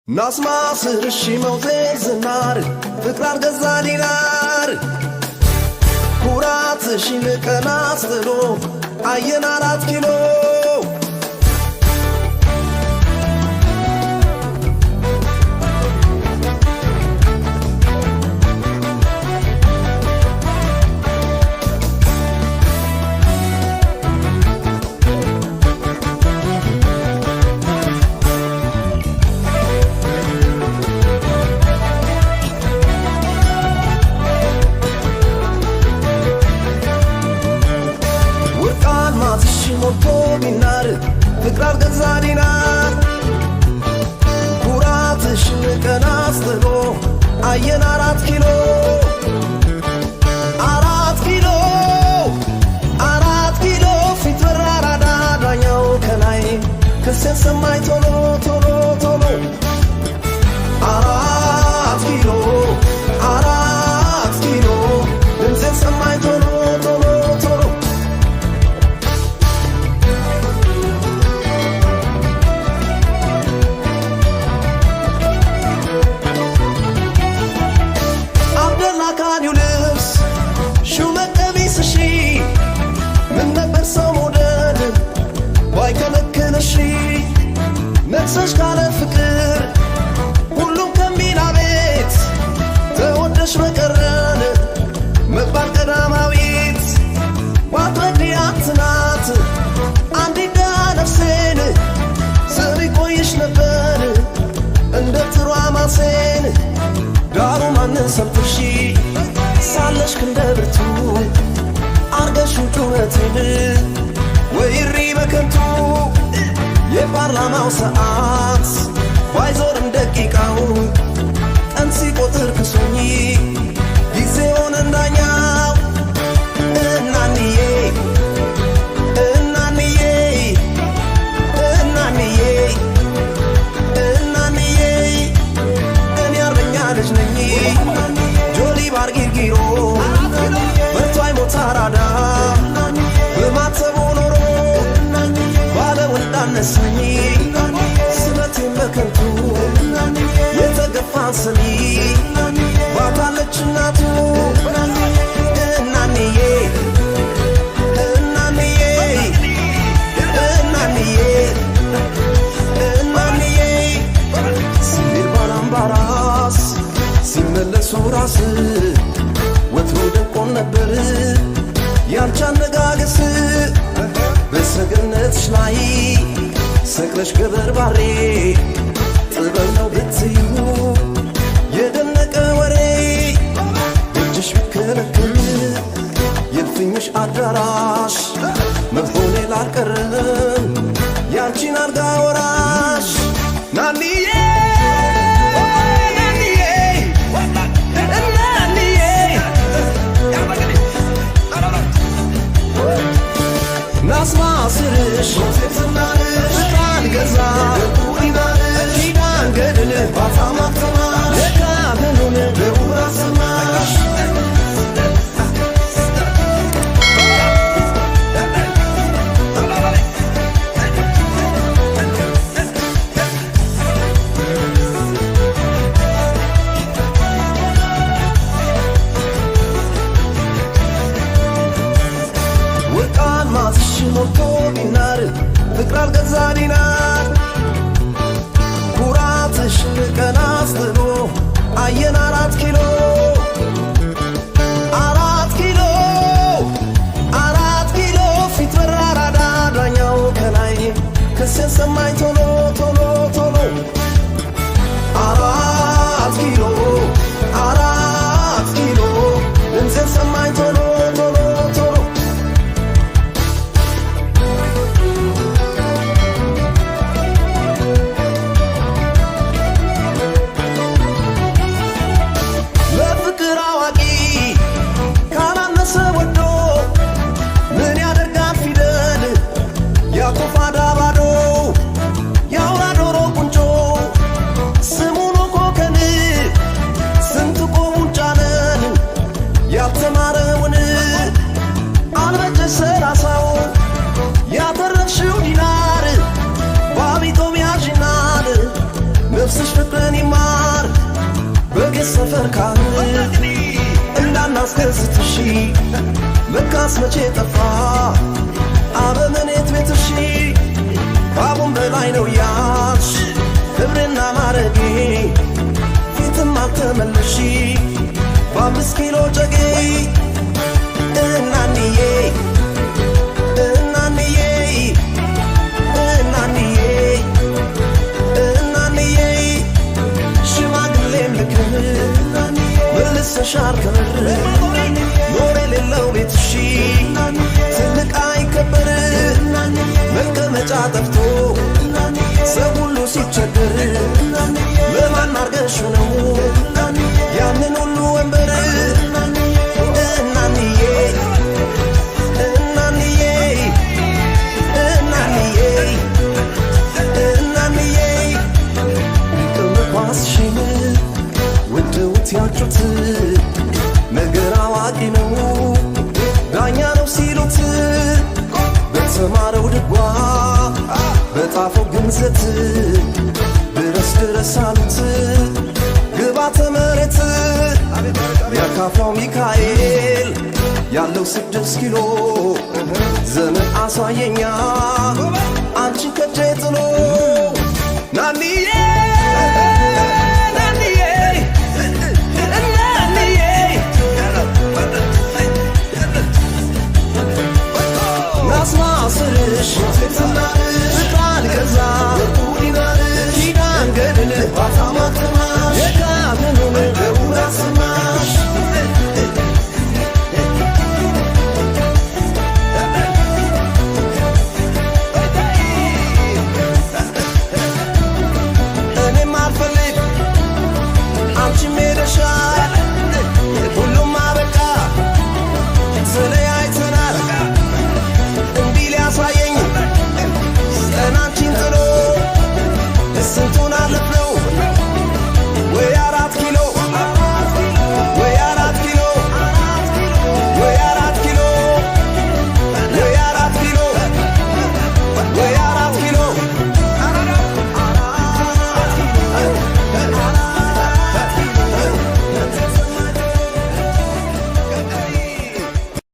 ناسما سرشي موتي زنار فكرار غزا دينار كورات شينك ناس دلو عين 4 كيلو موتو بينار فكرار غزا دينار كوراتش نكناس دلو عين 4 كيلو 4 كيلو 4 كيلو في ترارا دانيو كناي كسن سماي تولو تولو تولو 4 كيلو 4 كيلو كسن سماي تولو تولو تولو كان يلبس شو ما تبيس شي من نبر صمودن واي كمكن شي نفسش على فكر كلهم كم بينا بيت تودش مكرن مبار قداماويت واتودي عتنات عندي دا نفسين سري كويش نبر اندترو عماسين دارو ما نسبتشي سالش كندبرتو أرجشو جوتين ويري بكنتو يبارلاماو ساعات وايزورم دقيقاو أنسي قطر كسوني يزيون اندانياو انانيي انانيي انانيي انانيي اني أربعين لج نني جولي بارغير غيرو برتواي موتارادا بماتبو نورو بالا ولدانسني سنتي مكنتو يتقفان سني باتالج ناتو انانيي انانيي انانيي انانيي سير بالامباراس ሲመለሱ ራስ ወትሮ ደቆን ነበር ያንቺ አነጋገስ በሰገነትሽ ላይ ሰቅለሽ ገበር ባሬ ጥበብ ነው ብትዩ የደነቀ ወሬ እጅሽ ቢከለክል የልፍኝሽ አዳራሽ መሆኔ ላልቀረም ያንቺን አልጋ ወራሽ ናኒዬ ناسما سرش فكان غزا كيدان قدل باطامات تماش كابنون بورا سماش موتو بينار فكرار غزا دينار كوراتش نكناس دلو عين 4 كيلو 4 كيلو 4 كيلو في ترارا دانيو كناي كسن سماي تولو تولو تولو 4 كيلو 4 كيلو كسن سماي تولو تولو تولو ፍቅርን ይማር በጌት ሰፈር ካህን እንዳናስከስትሺ ለካስ መቼ ጠፋ አበምኔት ቤትሺ ባቡን በላይ ነው ያልሽ ክብርና ማረጌ ፊትም አልተመለሺ በ5 ኪሎ ጨጌ እናንዬ እናንዬ እናንዬ እናንዬ ሽማግሌም ልክር መልሰሻል ክብር ኖር የሌለው ቤትሺ ትልቅ አይከበር መቀመጫ ጠፍቶ ሰው ሁሉ ሲቸገር ለማን አርገሽ ነው ያንን ሁሉ ወንበር እናንዬ እናንዬ እናንዬ እናንዬ ቅምኳስሽን ውድውት ያጩት ነገር አዋቂ ነው ዳኛ ነው ሲሉት በተማረው ድጓ በጣፈው ግምዘት ድረስ ድረስ አሉት ግባተ መሬት ያካፋው ሚካኤል ያለው 6 ኪሎ ዘመን አሳየኛ አንቺን ከጄ ጥሎ ናንዬ ናስማስርሽ ፍቅራን ገዛ ኪዳን ገድል ባታማት